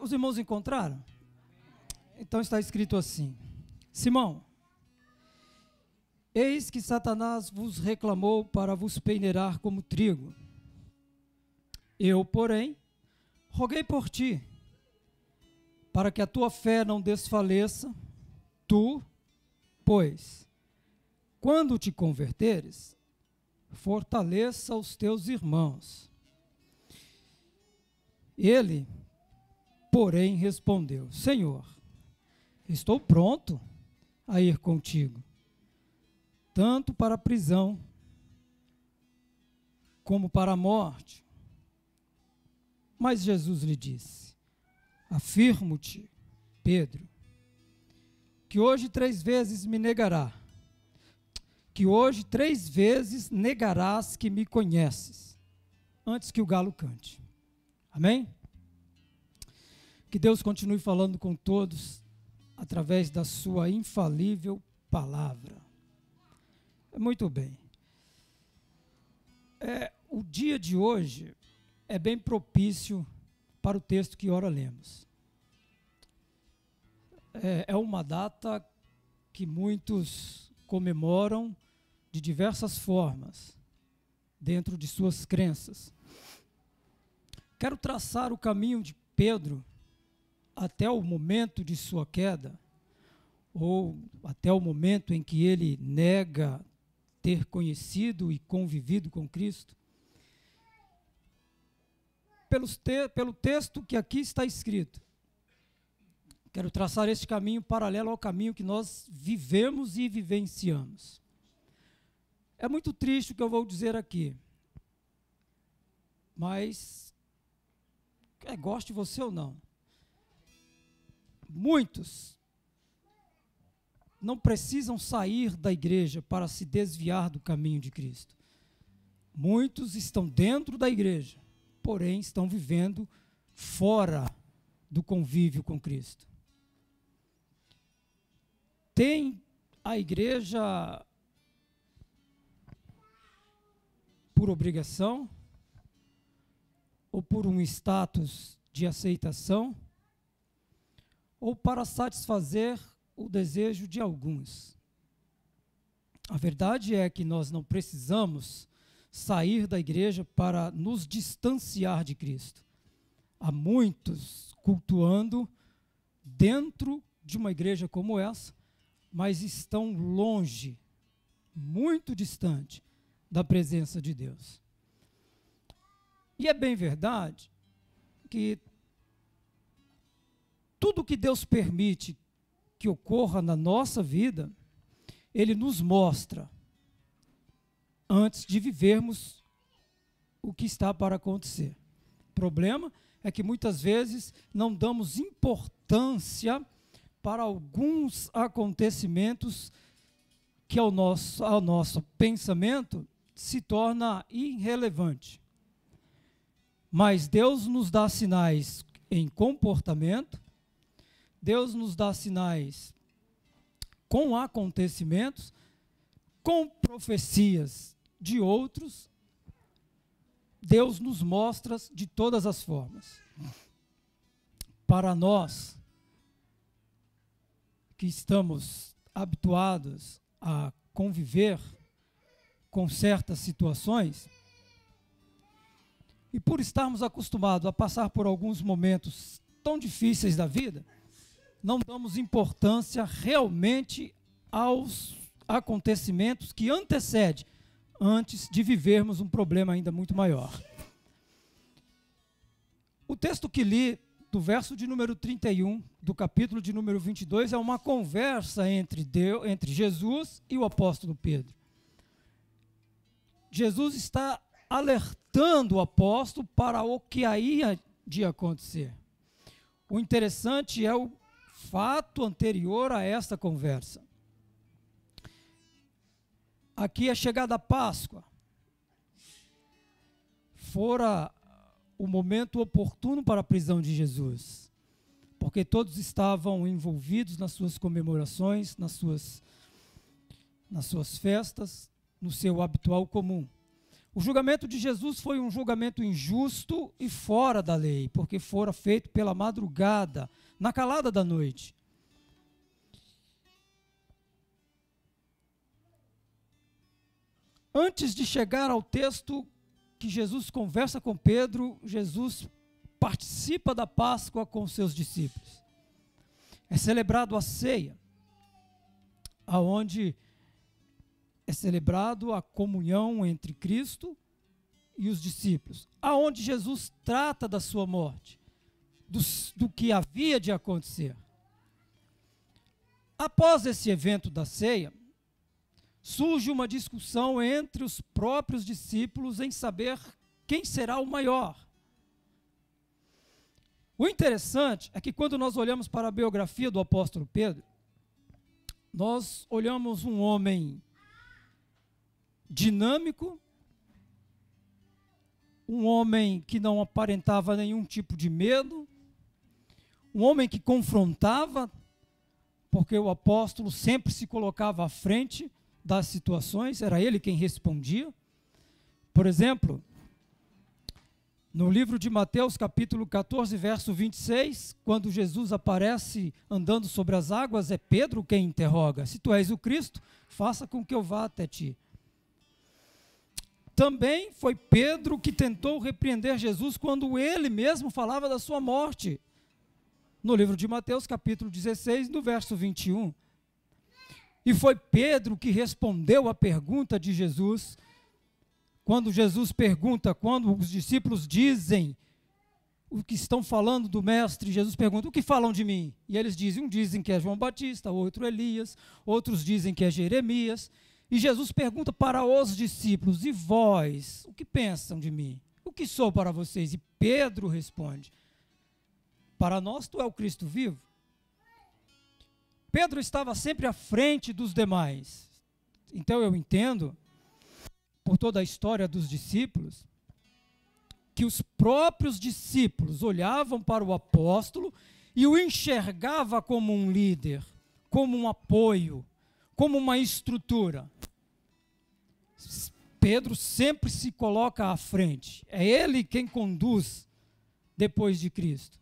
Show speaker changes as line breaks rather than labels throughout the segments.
Os irmãos encontraram? Então está escrito assim: Simão, eis que Satanás vos reclamou para vos peneirar como trigo. Eu, porém, roguei por ti, para que a tua fé não desfaleça. Tu, pois, quando te converteres, fortaleça os teus irmãos. Ele, porém, respondeu: Senhor, estou pronto a ir contigo, tanto para a prisão como para a morte. Mas Jesus lhe disse: afirmo-te, Pedro, que hoje 3 vezes me negará, que hoje 3 vezes negarás que me conheces, antes que o galo cante. Amém? Que Deus continue falando com todos, através da sua infalível palavra. Muito bem. O dia de hoje é bem propício para o texto que ora lemos. É uma data que muitos comemoram de diversas formas, dentro de suas crenças. Quero traçar o caminho de Pedro até o momento de sua queda, ou até o momento em que ele nega ter conhecido e convivido com Cristo, pelo texto que aqui está escrito. Quero traçar este caminho paralelo ao caminho que nós vivemos e vivenciamos. É muito triste o que eu vou dizer aqui, mas, goste você ou não, muitos não precisam sair da igreja para se desviar do caminho de Cristo. Muitos estão dentro da igreja, porém estão vivendo fora do convívio com Cristo. Tem a igreja por obrigação ou por um status de aceitação, ou para satisfazer o desejo de alguns. A verdade é que nós não precisamos sair da igreja para nos distanciar de Cristo. Há muitos cultuando dentro de uma igreja como essa, mas estão longe, muito distante da presença de Deus. E é bem verdade que tudo que Deus permite que ocorra na nossa vida, Ele nos mostra antes de vivermos o que está para acontecer. O problema é que muitas vezes não damos importância para alguns acontecimentos que ao nosso pensamento se torna irrelevante. Mas Deus nos dá sinais em comportamento, Deus nos dá sinais com acontecimentos, com profecias de outros. Deus nos mostra de todas as formas. Para nós que estamos habituados a conviver com certas situações, e por estarmos acostumados a passar por alguns momentos tão difíceis da vida, não damos importância realmente aos acontecimentos que antecedem, antes de vivermos um problema ainda muito maior. O texto que li, do verso de número 31, do capítulo de número 22, é uma conversa entre Jesus e o apóstolo Pedro. Jesus está alertando o apóstolo para o que aí há de acontecer. O interessante é o fato anterior a esta conversa. Aqui é chegada a Páscoa. Fora o momento oportuno para a prisão de Jesus, porque todos estavam envolvidos nas suas comemorações, nas suas festas, no seu habitual comum. O julgamento de Jesus foi um julgamento injusto e fora da lei, porque fora feito pela madrugada, na calada da noite. Antes de chegar ao texto que Jesus conversa com Pedro, Jesus participa da Páscoa com seus discípulos. É celebrado a ceia, aonde é celebrado a comunhão entre Cristo e os discípulos, aonde Jesus trata da sua morte, do que havia de acontecer. Após esse evento da ceia, surge uma discussão entre os próprios discípulos em saber quem será o maior. O interessante é que quando nós olhamos para a biografia do apóstolo Pedro, nós olhamos um homem dinâmico, um homem que não aparentava nenhum tipo de medo, um homem que confrontava, porque o apóstolo sempre se colocava à frente das situações, era ele quem respondia. Por exemplo, no livro de Mateus, capítulo 14, verso 26, quando Jesus aparece andando sobre as águas, é Pedro quem interroga: se tu és o Cristo, faça com que eu vá até ti. Também foi Pedro que tentou repreender Jesus quando ele mesmo falava da sua morte. No livro de Mateus, capítulo 16, no verso 21. E foi Pedro que respondeu à pergunta de Jesus, quando Jesus pergunta, quando os discípulos dizem o que estão falando do mestre, Jesus pergunta: o que falam de mim? E eles dizem, um dizem que é João Batista, outro Elias, outros dizem que é Jeremias. E Jesus pergunta para os discípulos: e vós, o que pensam de mim? O que sou para vocês? E Pedro responde: para nós tu é o Cristo vivo. Pedro estava sempre à frente dos demais. Então eu entendo, por toda a história dos discípulos, que os próprios discípulos olhavam para o apóstolo e o enxergavam como um líder, como um apoio, como uma estrutura. Pedro sempre se coloca à frente. É ele quem conduz depois de Cristo.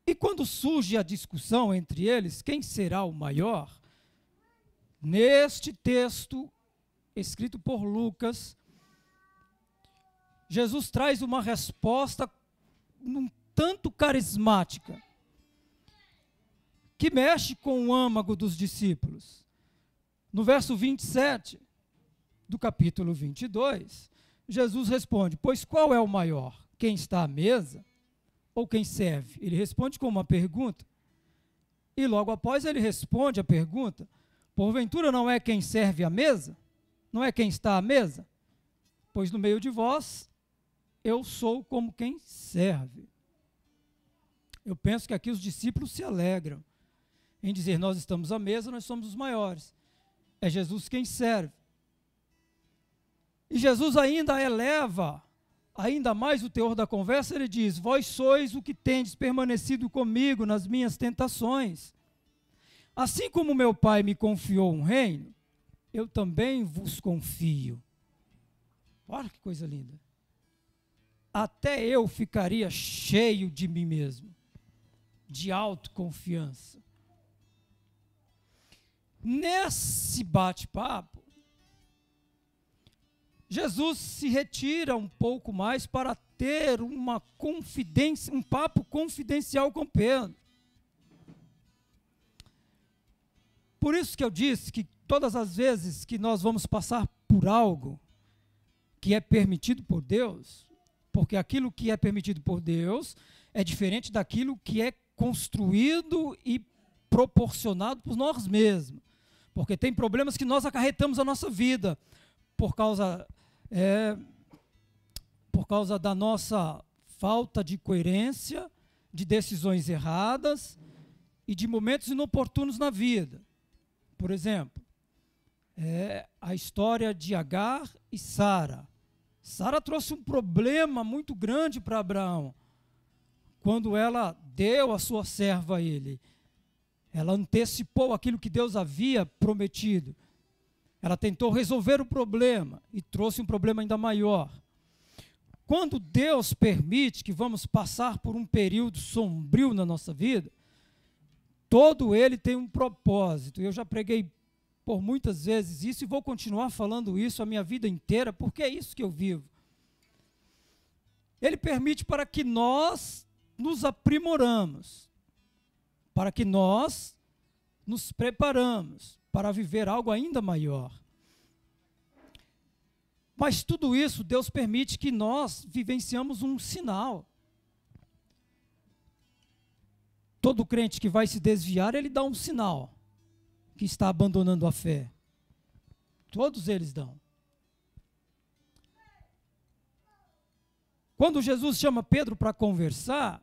E quando surge a discussão entre eles, quem será o maior? Neste texto, escrito por Lucas, Jesus traz uma resposta um tanto carismática, que mexe com o âmago dos discípulos. No verso 27 do capítulo 22, Jesus responde: pois qual é o maior? Quem está à mesa ou quem serve? Ele responde com uma pergunta. E logo após ele responde a pergunta: porventura não é quem serve à mesa? Não é quem está à mesa? Pois no meio de vós, eu sou como quem serve. Eu penso que aqui os discípulos se alegram em dizer: nós estamos à mesa, nós somos os maiores. É Jesus quem serve. E Jesus ainda eleva ainda mais o teor da conversa. Ele diz: vós sois o que tendes permanecido comigo nas minhas tentações. Assim como meu Pai me confiou um reino, eu também vos confio. Olha que coisa linda. Até eu ficaria cheio de mim mesmo, de autoconfiança. Nesse bate-papo, Jesus se retira um pouco mais para ter uma confidência, um papo confidencial com Pedro. Por isso que eu disse que todas as vezes que nós vamos passar por algo que é permitido por Deus, porque aquilo que é permitido por Deus é diferente daquilo que é construído e proporcionado por nós mesmos. Porque tem problemas que nós acarretamos na nossa vida por causa da nossa falta de coerência, de decisões erradas e de momentos inoportunos na vida. Por exemplo, a história de Agar e Sara. Sara trouxe um problema muito grande para Abraão, quando ela deu a sua serva a ele. Ela antecipou aquilo que Deus havia prometido. Ela tentou resolver o problema e trouxe um problema ainda maior. Quando Deus permite que vamos passar por um período sombrio na nossa vida, todo ele tem um propósito. Eu já preguei por muitas vezes isso e vou continuar falando isso a minha vida inteira, porque é isso que eu vivo. Ele permite para que nós nos aprimoramos, para que nós nos preparamos para viver algo ainda maior. Mas tudo isso, Deus permite que nós vivenciamos um sinal. Todo crente que vai se desviar, ele dá um sinal que está abandonando a fé. Todos eles dão. Quando Jesus chama Pedro para conversar,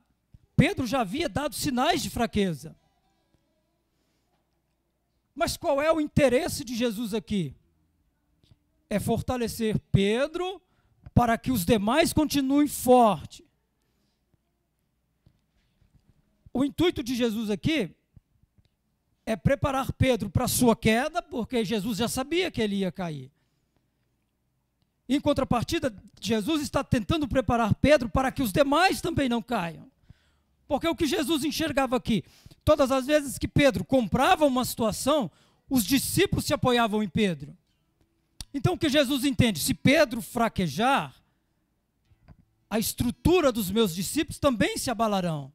Pedro já havia dado sinais de fraqueza. Mas qual é o interesse de Jesus aqui? É fortalecer Pedro para que os demais continuem fortes. O intuito de Jesus aqui é preparar Pedro para a sua queda, porque Jesus já sabia que ele ia cair. Em contrapartida, Jesus está tentando preparar Pedro para que os demais também não caiam. Porque o que Jesus enxergava aqui, todas as vezes que Pedro comprava uma situação, os discípulos se apoiavam em Pedro. Então o que Jesus entende? Se Pedro fraquejar, a estrutura dos meus discípulos também se abalarão.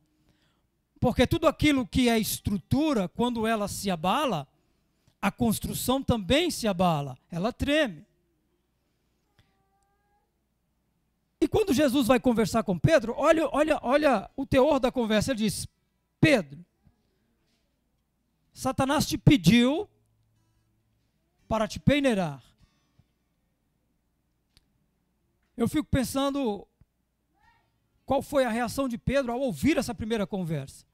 Porque tudo aquilo que é estrutura, quando ela se abala, a construção também se abala, ela treme. E quando Jesus vai conversar com Pedro, olha o teor da conversa. Ele diz: Pedro, Satanás te pediu para te peneirar. Eu fico pensando qual foi a reação de Pedro ao ouvir essa primeira conversa.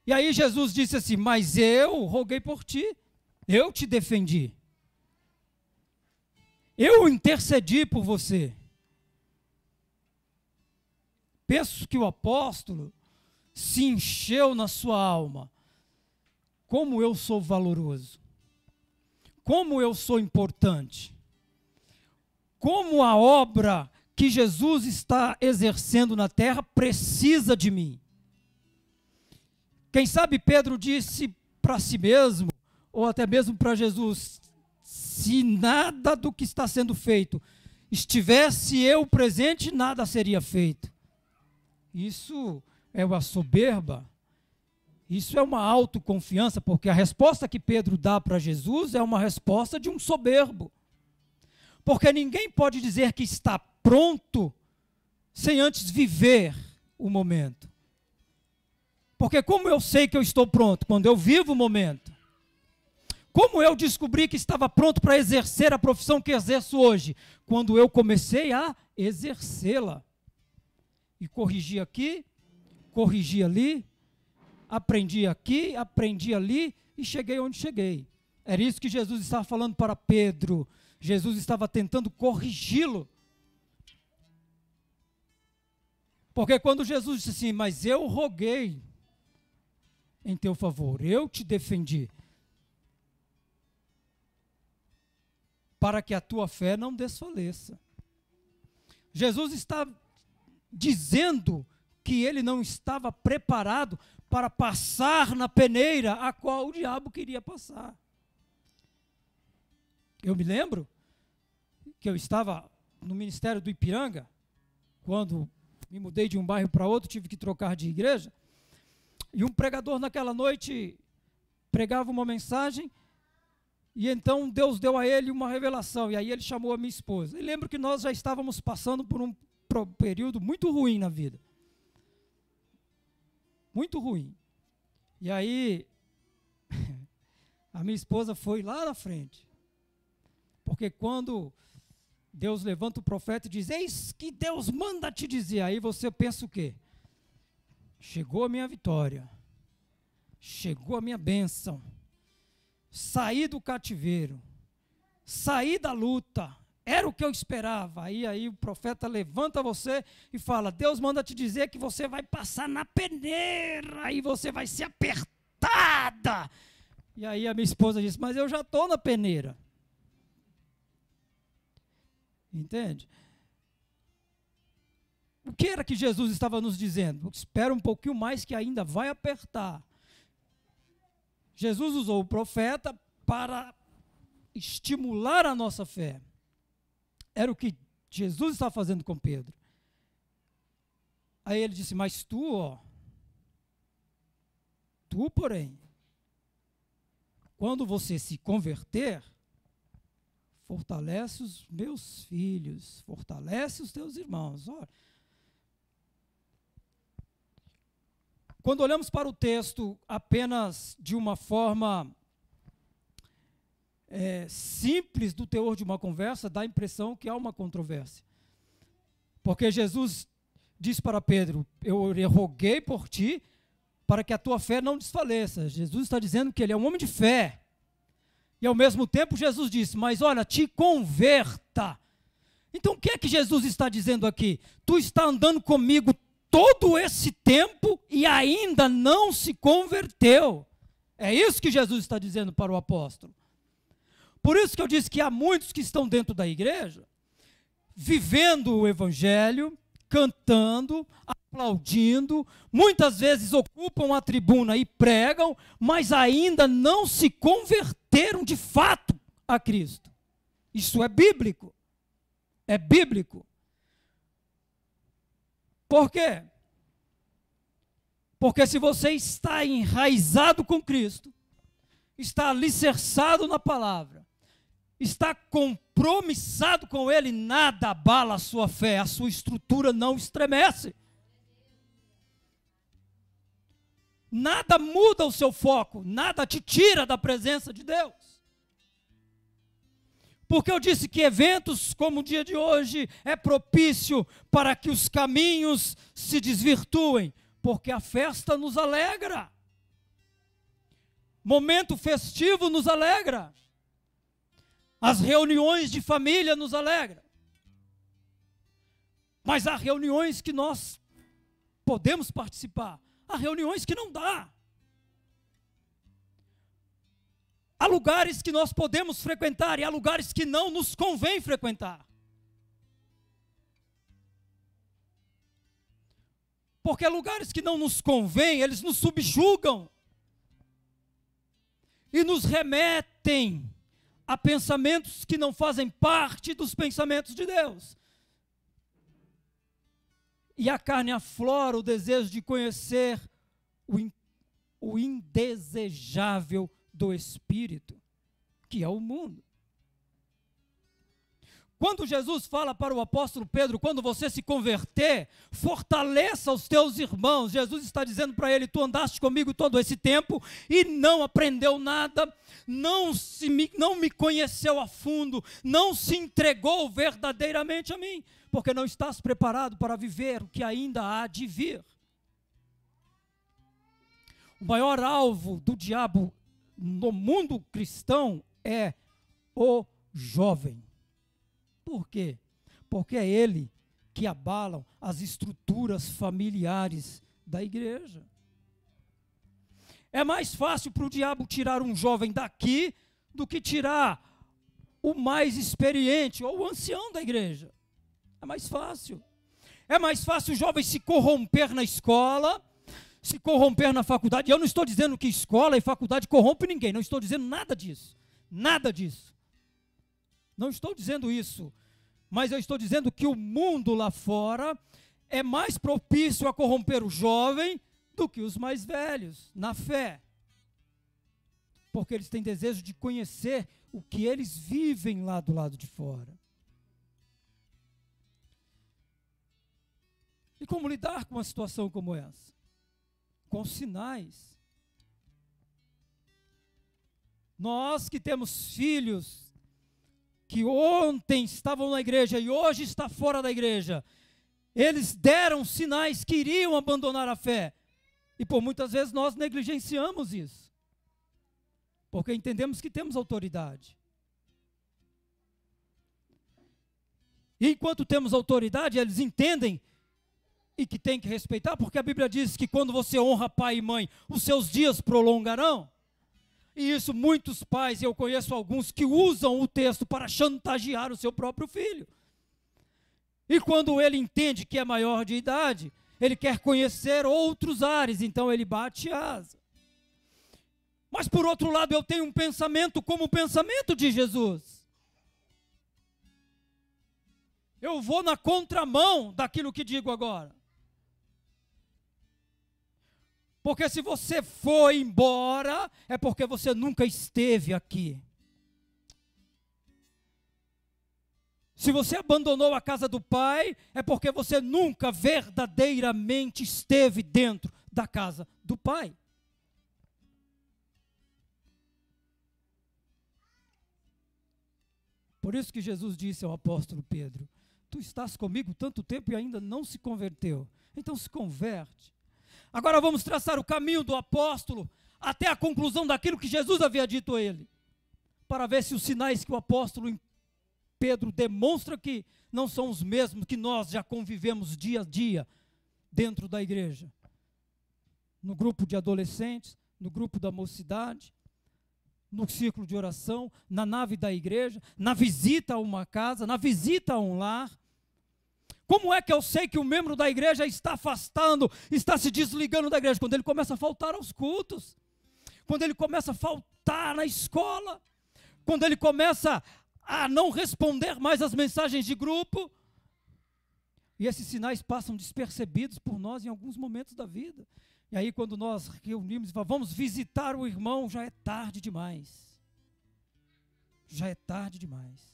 E aí Jesus disse assim: mas eu roguei por ti, eu te defendi, eu intercedi por você. Penso que o apóstolo se encheu na sua alma. Como eu sou valoroso, como eu sou importante, como a obra que Jesus está exercendo na terra precisa de mim. Quem sabe Pedro disse para si mesmo, ou até mesmo para Jesus: se nada do que está sendo feito estivesse eu presente, nada seria feito. Isso é uma soberba, isso é uma autoconfiança, porque a resposta que Pedro dá para Jesus é uma resposta de um soberbo. Porque ninguém pode dizer que está pronto sem antes viver o momento. Porque como eu sei que eu estou pronto? Quando eu vivo o momento. Como eu descobri que estava pronto para exercer a profissão que exerço hoje? Quando eu comecei a exercê-la. E corrigi aqui, corrigi ali, aprendi aqui, aprendi ali e cheguei onde cheguei. Era isso que Jesus estava falando para Pedro. Jesus estava tentando corrigi-lo. Porque quando Jesus disse assim: mas eu roguei em teu favor, eu te defendi, para que a tua fé não desfaleça. Jesus está dizendo que ele não estava preparado para passar na peneira a qual o diabo queria passar. Eu me lembro que eu estava no ministério do Ipiranga, quando me mudei de um bairro para outro, tive que trocar de igreja, e um pregador naquela noite pregava uma mensagem, e então Deus deu a ele uma revelação, e aí ele chamou a minha esposa. E lembro que nós já estávamos passando por um período muito ruim na vida. Muito ruim. E aí, a minha esposa foi lá na frente. Porque quando Deus levanta o profeta e diz: eis que Deus manda te dizer, aí você pensa o quê? Chegou a minha vitória. Chegou a minha bênção. Saí do cativeiro. Saí da luta. Era o que eu esperava. Aí o profeta levanta você e fala: Deus manda te dizer que você vai passar na peneira e você vai ser apertada. E aí a minha esposa disse: mas eu já estou na peneira. Entende? O que era que Jesus estava nos dizendo? Espera um pouquinho mais que ainda vai apertar. Jesus usou o profeta para estimular a nossa fé. Era o que Jesus estava fazendo com Pedro. Aí ele disse, mas tu, porém, quando você se converter, fortalece os meus filhos, fortalece os teus irmãos. Olha. Quando olhamos para o texto apenas de uma forma simples do teor de uma conversa, dá a impressão que há uma controvérsia. Porque Jesus diz para Pedro, eu roguei por ti para que a tua fé não desfaleça. Jesus está dizendo que ele é um homem de fé. E ao mesmo tempo Jesus disse, mas olha, te converta. Então o que é que Jesus está dizendo aqui? Tu está andando comigo todo esse tempo e ainda não se converteu. É isso que Jesus está dizendo para o apóstolo. Por isso que eu disse que há muitos que estão dentro da igreja, vivendo o evangelho, cantando, aplaudindo, muitas vezes ocupam a tribuna e pregam, mas ainda não se converteram de fato a Cristo. Isso é bíblico. É bíblico. Por quê? Porque se você está enraizado com Cristo, está alicerçado na palavra, está compromissado com Ele, nada abala a sua fé, a sua estrutura não estremece. Nada muda o seu foco, nada te tira da presença de Deus. Porque eu disse que eventos como o dia de hoje é propício para que os caminhos se desvirtuem, porque a festa nos alegra. Momento festivo nos alegra. As reuniões de família nos alegram. Mas há reuniões que nós podemos participar, há reuniões que não dá. Há lugares que nós podemos frequentar e há lugares que não nos convém frequentar. Porque lugares que não nos convêm, eles nos subjugam e nos remetem a pensamentos que não fazem parte dos pensamentos de Deus. E a carne aflora o desejo de conhecer o indesejável do Espírito, que é o mundo. Quando Jesus fala para o apóstolo Pedro, quando você se converter, fortaleça os teus irmãos. Jesus está dizendo para ele, tu andaste comigo todo esse tempo e não aprendeu nada, não me conheceu a fundo, não se entregou verdadeiramente a mim, porque não estás preparado para viver o que ainda há de vir. O maior alvo do diabo no mundo cristão é o jovem. Por quê? Porque é ele que abalam as estruturas familiares da igreja. É mais fácil para o diabo tirar um jovem daqui do que tirar o mais experiente ou o ancião da igreja. É mais fácil. É mais fácil o jovem se corromper na escola, se corromper na faculdade. Eu não estou dizendo que escola e faculdade corrompem ninguém, não estou dizendo nada disso. Nada disso. Não estou dizendo isso, mas eu estou dizendo que o mundo lá fora é mais propício a corromper o jovem do que os mais velhos, na fé. Porque eles têm desejo de conhecer o que eles vivem lá do lado de fora. E como lidar com uma situação como essa? Com sinais. Nós que temos filhos que ontem estavam na igreja e hoje está fora da igreja, eles deram sinais que iriam abandonar a fé. E por muitas vezes nós negligenciamos isso. Porque entendemos que temos autoridade. E enquanto temos autoridade, eles entendem e que tem que respeitar, porque a Bíblia diz que quando você honra pai e mãe, os seus dias prolongarão. E isso muitos pais, eu conheço alguns, que usam o texto para chantagear o seu próprio filho. E quando ele entende que é maior de idade, ele quer conhecer outros ares, então ele bate asa. Mas por outro lado, eu tenho um pensamento como o pensamento de Jesus. Eu vou na contramão daquilo que digo agora. Porque se você foi embora, é porque você nunca esteve aqui. Se você abandonou a casa do Pai, é porque você nunca verdadeiramente esteve dentro da casa do Pai. Por isso que Jesus disse ao apóstolo Pedro: tu estás comigo tanto tempo e ainda não se converteu. Então se converte. Agora vamos traçar o caminho do apóstolo até a conclusão daquilo que Jesus havia dito a ele, para ver se os sinais que o apóstolo Pedro demonstra que não são os mesmos que nós já convivemos dia a dia dentro da igreja. No grupo de adolescentes, no grupo da mocidade, no círculo de oração, na nave da igreja, na visita a uma casa, na visita a um lar. Como é que eu sei que o membro da igreja está afastando, está se desligando da igreja? Quando ele começa a faltar aos cultos, quando ele começa a faltar na escola, quando ele começa a não responder mais às mensagens de grupo. E esses sinais passam despercebidos por nós em alguns momentos da vida. E aí quando nós reunimos e falamos, vamos visitar o irmão, já é tarde demais. Já é tarde demais.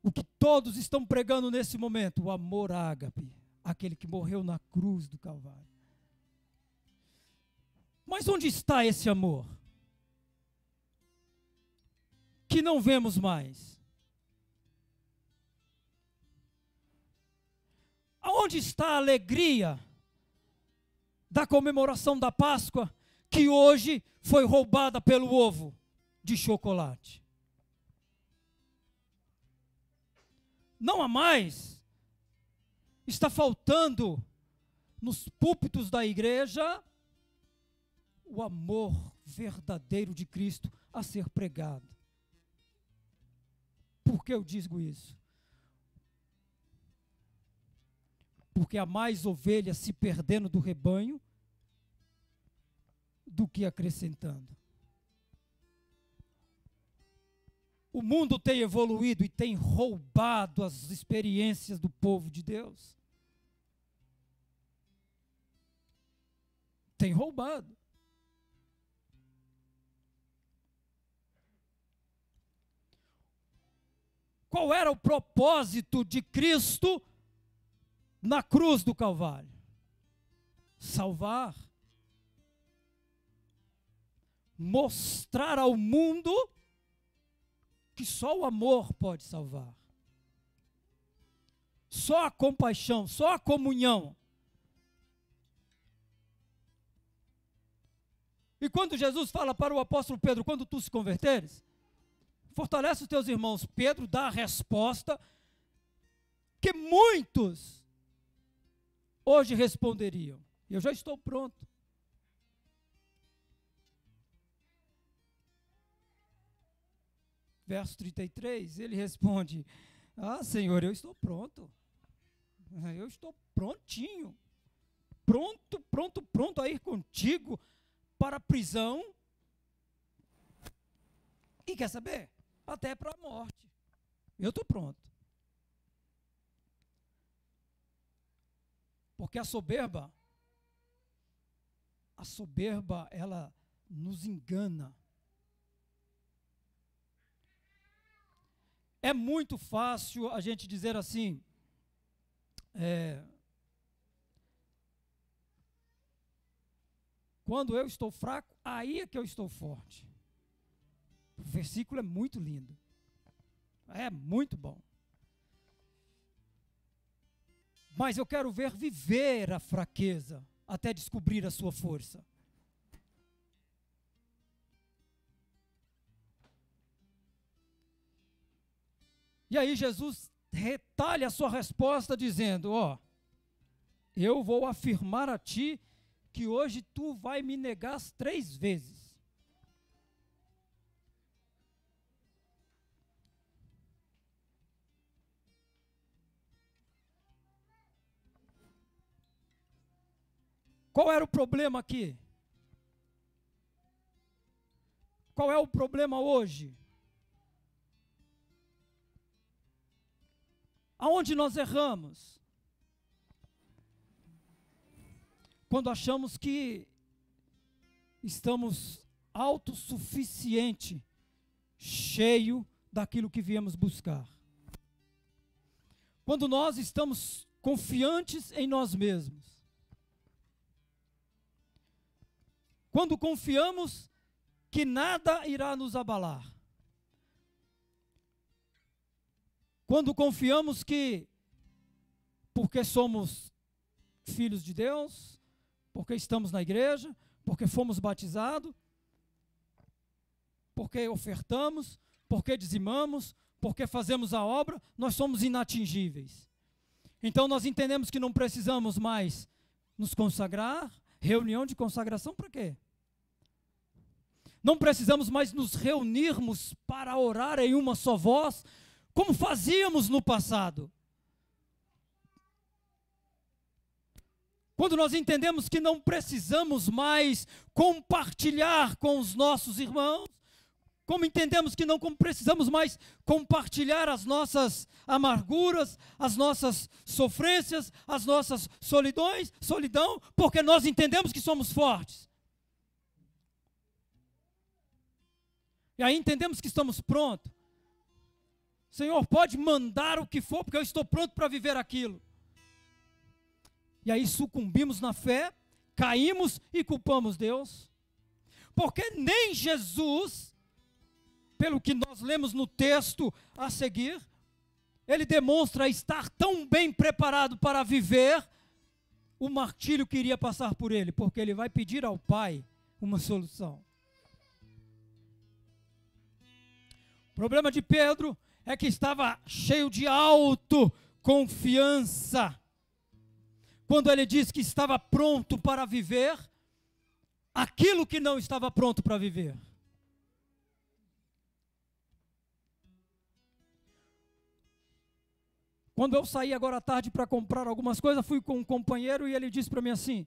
O que todos estão pregando nesse momento, o amor ágape, aquele que morreu na cruz do Calvário. Mas onde está esse amor? Que não vemos mais. Aonde está a alegria da comemoração da Páscoa, que hoje foi roubada pelo ovo de chocolate? Não há mais. Está faltando nos púlpitos da igreja o amor verdadeiro de Cristo a ser pregado. Por que eu digo isso? Porque há mais ovelhas se perdendo do rebanho do que acrescentando. O mundo tem evoluído e tem roubado as experiências do povo de Deus. Tem roubado. Qual era o propósito de Cristo na cruz do Calvário? Salvar. Mostrar ao mundo que só o amor pode salvar. Só a compaixão, só a comunhão. E quando Jesus fala para o apóstolo Pedro, quando tu se converteres, fortalece os teus irmãos. Pedro dá a resposta que muitos hoje responderiam: eu já estou pronto. Verso 33, ele responde: ah, Senhor, eu estou pronto. Eu estou prontinho. Pronto a ir contigo para a prisão. E quer saber? Até para a morte. Eu estou pronto. Porque a soberba, ela nos engana. É muito fácil a gente dizer assim, quando eu estou fraco, aí é que eu estou forte. O versículo é muito lindo. É muito bom. Mas eu quero viver a fraqueza até descobrir a sua força. E aí Jesus retalha a sua resposta dizendo: ó, eu vou afirmar a ti que hoje tu vai me negar 3 vezes. Qual era o problema aqui? Qual é o problema hoje? Aonde nós erramos? Quando achamos que estamos autossuficiente, cheio daquilo que viemos buscar. Quando nós estamos confiantes em nós mesmos. Quando confiamos que nada irá nos abalar. Quando confiamos que, porque somos filhos de Deus, porque estamos na igreja, porque fomos batizados, porque ofertamos, porque dizimamos, porque fazemos a obra, nós somos inatingíveis. Então nós entendemos que não precisamos mais nos consagrar. Reunião de consagração para quê? Não precisamos mais nos reunirmos para orar em uma só voz, como fazíamos no passado. Quando nós entendemos que não precisamos mais compartilhar com os nossos irmãos, como entendemos que não precisamos mais compartilhar as nossas amarguras, as nossas sofrências, as nossas solidão, porque nós entendemos que somos fortes. E aí entendemos que estamos prontos. Senhor, pode mandar o que for, porque eu estou pronto para viver aquilo. E aí sucumbimos na fé, caímos e culpamos Deus. Porque nem Jesus, pelo que nós lemos no texto a seguir, ele demonstra estar tão bem preparado para viver o martírio que iria passar por ele, porque ele vai pedir ao Pai uma solução. O problema de Pedro é que estava cheio de autoconfiança. Quando ele disse que estava pronto para viver aquilo que não estava pronto para viver. Quando eu saí agora à tarde para comprar algumas coisas, fui com um companheiro e ele disse para mim assim,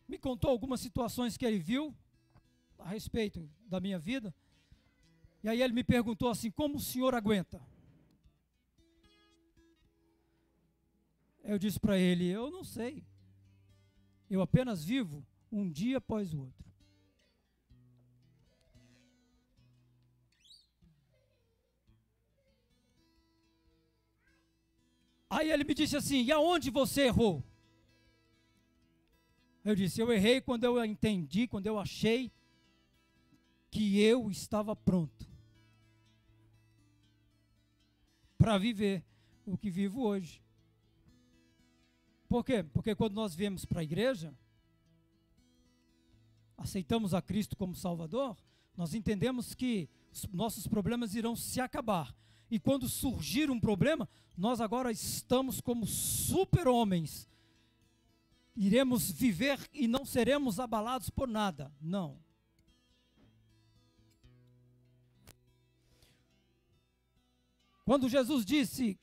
me contou algumas situações que ele viu a respeito da minha vida. E aí ele me perguntou assim, como o senhor aguenta? Eu disse para ele, eu não sei. Eu apenas vivo um dia após o outro. Aí ele me disse assim, e aonde você errou? Eu disse, eu errei quando eu entendi, quando eu achei que eu estava pronto para viver o que vivo hoje. Por quê? Porque quando nós viemos para a igreja, aceitamos a Cristo como Salvador, nós entendemos que nossos problemas irão se acabar. E quando surgir um problema, nós agora estamos como super-homens. Iremos viver e não seremos abalados por nada. Não. Quando Jesus disse,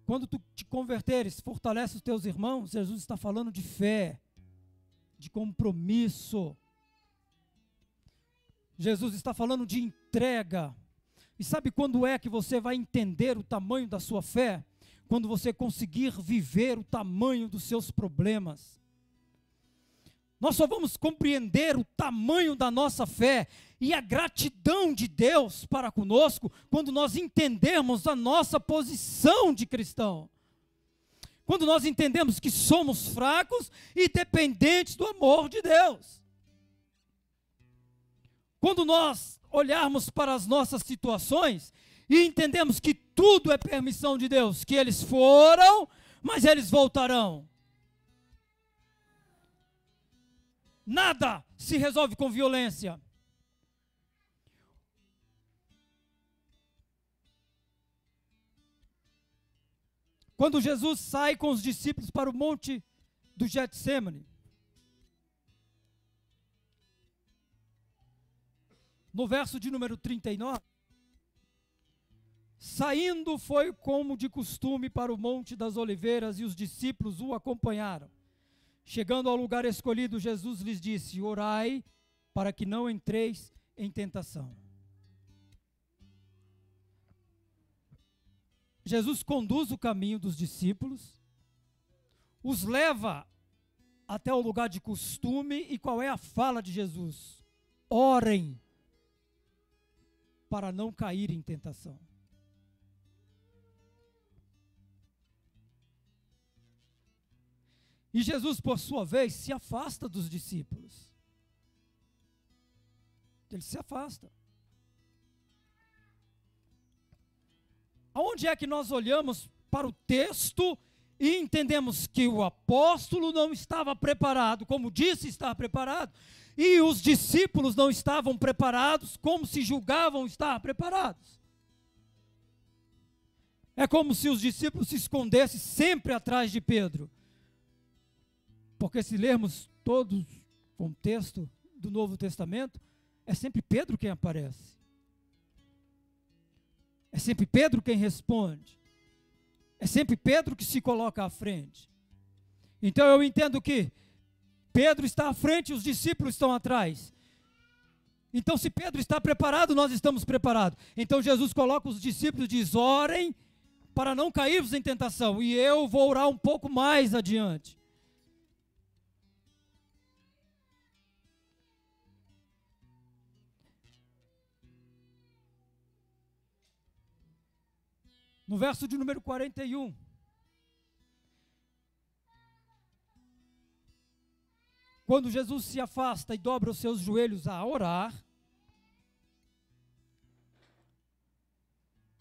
quando tu te converteres, fortalece os teus irmãos, Jesus está falando de fé, de compromisso. Jesus está falando de entrega. E sabe quando é que você vai entender o tamanho da sua fé? Quando você conseguir viver o tamanho dos seus problemas. Nós só vamos compreender o tamanho da nossa fé e a gratidão de Deus para conosco quando nós entendermos a nossa posição de cristão. Quando nós entendemos que somos fracos e dependentes do amor de Deus. Quando nós olharmos para as nossas situações e entendemos que tudo é permissão de Deus, que eles foram, mas eles voltarão. Nada se resolve com violência. Quando Jesus sai com os discípulos para o monte do Getsêmani, no verso de número 39, Saindo, foi como de costume para o Monte das Oliveiras, e os discípulos o acompanharam. Chegando ao lugar escolhido, Jesus lhes disse: orai para que não entreis em tentação. Jesus conduz o caminho dos discípulos, os leva até o lugar de costume, e qual é a fala de Jesus? Orem para não cair em tentação. E Jesus, por sua vez, se afasta dos discípulos. Ele se afasta. Aonde é que nós olhamos para o texto e entendemos que o apóstolo não estava preparado, como disse estar preparado, e os discípulos não estavam preparados, como se julgavam estar preparados? É como se os discípulos se escondessem sempre atrás de Pedro. Porque se lermos todo o contexto do Novo Testamento, é sempre Pedro quem aparece. É sempre Pedro quem responde. É sempre Pedro que se coloca à frente. Então eu entendo que Pedro está à frente e os discípulos estão atrás. Então se Pedro está preparado, nós estamos preparados. Então Jesus coloca os discípulos e diz: orem para não cairmos em tentação. E eu vou orar um pouco mais adiante. No verso de número 41, quando Jesus se afasta e dobra os seus joelhos a orar,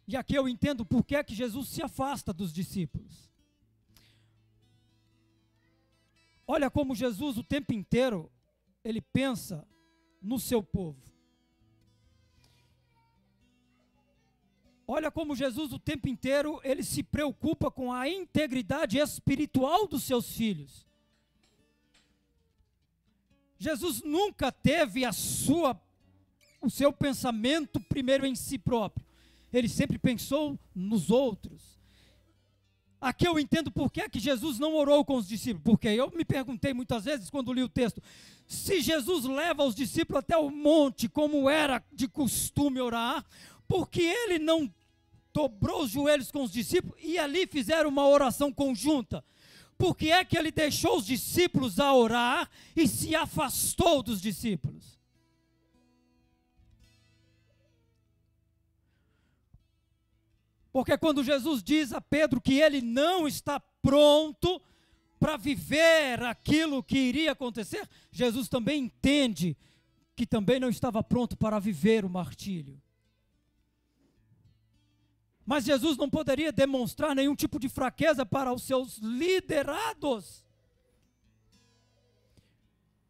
e aqui eu entendo por que é que Jesus se afasta dos discípulos. Olha como Jesus o tempo inteiro, ele pensa no seu povo. Olha como Jesus o tempo inteiro, ele se preocupa com a integridade espiritual dos seus filhos. Jesus nunca teve o seu pensamento primeiro em si próprio. Ele sempre pensou nos outros. Aqui eu entendo por que Jesus não orou com os discípulos. Porque eu me perguntei muitas vezes quando li o texto, se Jesus leva os discípulos até o monte, como era de costume orar, por que ele não dobrou os joelhos com os discípulos e ali fizeram uma oração conjunta? Por que é que ele deixou os discípulos a orar e se afastou dos discípulos? Porque quando Jesus diz a Pedro que ele não está pronto para viver aquilo que iria acontecer, Jesus também entende que também não estava pronto para viver o martírio. Mas Jesus não poderia demonstrar nenhum tipo de fraqueza para os seus liderados.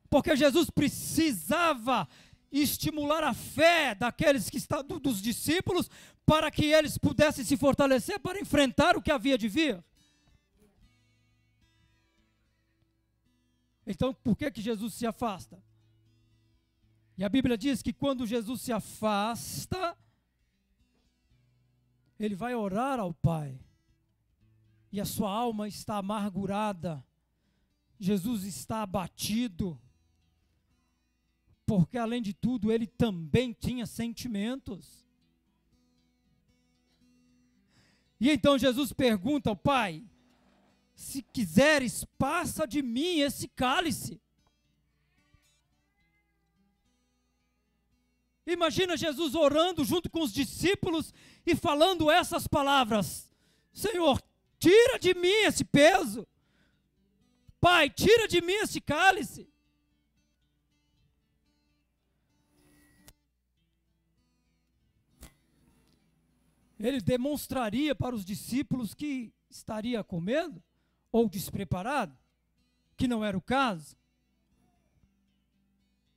Porque Jesus precisava estimular a fé daqueles que estavam, dos discípulos, para que eles pudessem se fortalecer para enfrentar o que havia de vir. Então, por que Jesus se afasta? E a Bíblia diz que quando Jesus se afasta, ele vai orar ao Pai, e a sua alma está amargurada, Jesus está abatido, porque além de tudo, ele também tinha sentimentos. E então Jesus pergunta ao Pai: se quiseres, passa de mim esse cálice. Imagina Jesus orando junto com os discípulos e falando essas palavras: Senhor, tira de mim esse peso. Pai, tira de mim esse cálice. Ele demonstraria para os discípulos que estaria com medo ou despreparado, que não era o caso.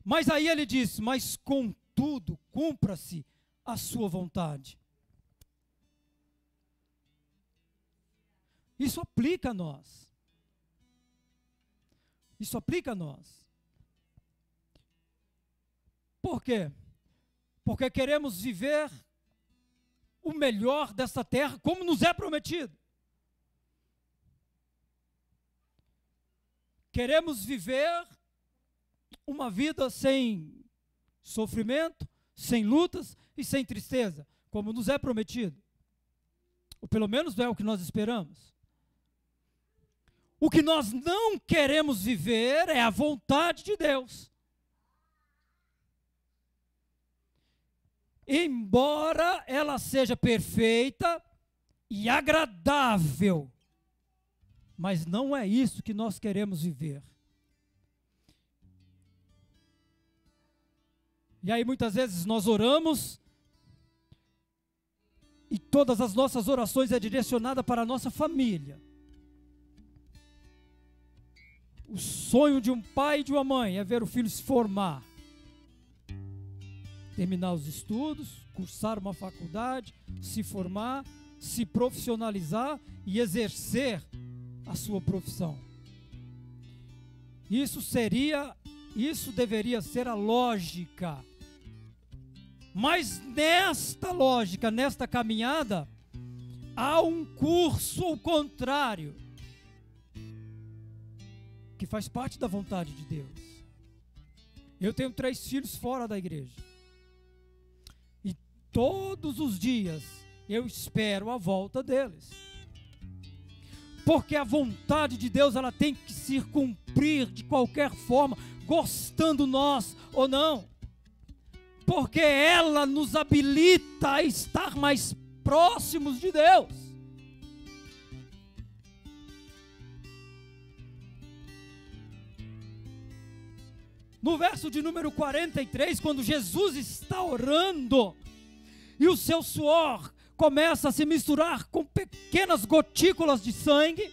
Mas aí ele diz: mas contudo, cumpra-se a sua vontade. Isso aplica a nós. Isso aplica a nós. Por quê? Porque queremos viver o melhor dessa terra, como nos é prometido. Queremos viver uma vida sem sofrimento, sem lutas e sem tristeza, como nos é prometido. Ou pelo menos é o que nós esperamos. O que nós não queremos viver é a vontade de Deus. Embora ela seja perfeita e agradável, mas não é isso que nós queremos viver. E aí muitas vezes nós oramos e todas as nossas orações é direcionada para a nossa família. O sonho de um pai e de uma mãe é ver o filho se formar, terminar os estudos, cursar uma faculdade, se formar, se profissionalizar e exercer a sua profissão. Isso deveria ser a lógica. Mas nesta lógica, nesta caminhada, há um curso ao contrário, que faz parte da vontade de Deus. Eu tenho 3 filhos fora da igreja. E todos os dias eu espero a volta deles. Porque a vontade de Deus, ela tem que se cumprir de qualquer forma, gostando nós ou não. Porque ela nos habilita a estar mais próximos de Deus. No verso de número 43, quando Jesus está orando e o seu suor começa a se misturar com pequenas gotículas de sangue,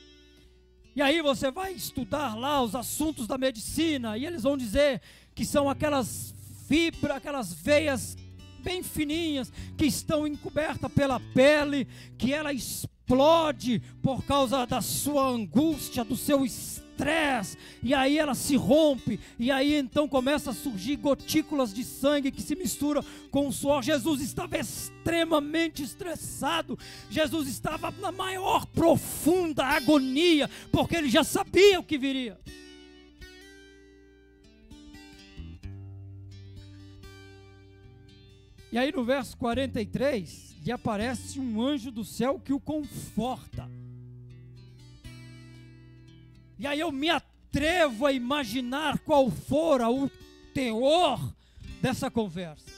e aí você vai estudar lá os assuntos da medicina, e eles vão dizer que são aquelas fibras, aquelas veias bem fininhas, que estão encobertas pela pele, que ela explode por causa da sua angústia, do seu estresse, e aí ela se rompe, e aí então começa a surgir gotículas de sangue que se misturam com o suor. Jesus estava extremamente estressado, Jesus estava na maior profunda agonia, porque ele já sabia o que viria. E aí no verso 43, lhe aparece um anjo do céu que o conforta. E aí eu me atrevo a imaginar qual fora o teor dessa conversa.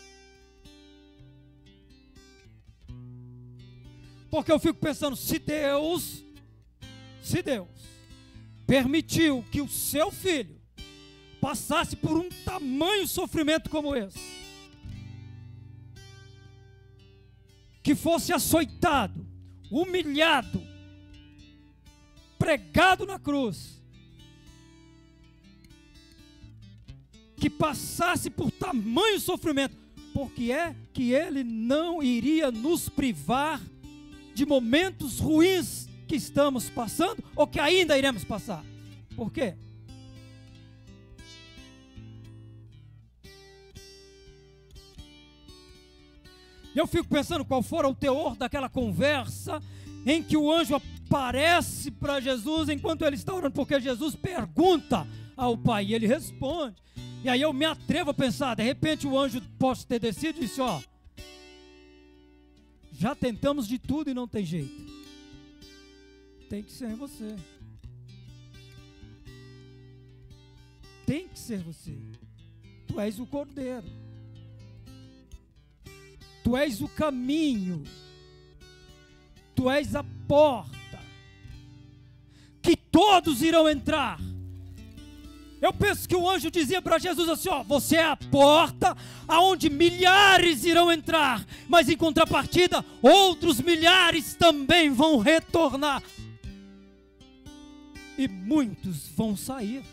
Porque eu fico pensando, se Deus permitiu que o seu filho passasse por um tamanho sofrimento como esse, que fosse açoitado, humilhado, pregado na cruz, que passasse por tamanho sofrimento, porque é que ele não iria nos privar de momentos ruins que estamos passando, ou que ainda iremos passar. Por quê? Eu fico pensando qual fora o teor daquela conversa em que o anjo aparece para Jesus enquanto ele está orando, porque Jesus pergunta ao Pai e ele responde. E aí eu me atrevo a pensar, de repente o anjo pode ter descido e disse, ó, já tentamos de tudo e não tem jeito. Tem que ser você. Tem que ser você. Tu és o Cordeiro. Tu és o caminho. Tu és a porta. Que todos irão entrar. Eu penso que o anjo dizia para Jesus assim, ó, você é a porta aonde milhares irão entrar, mas em contrapartida, outros milhares também vão retornar. E muitos vão sair.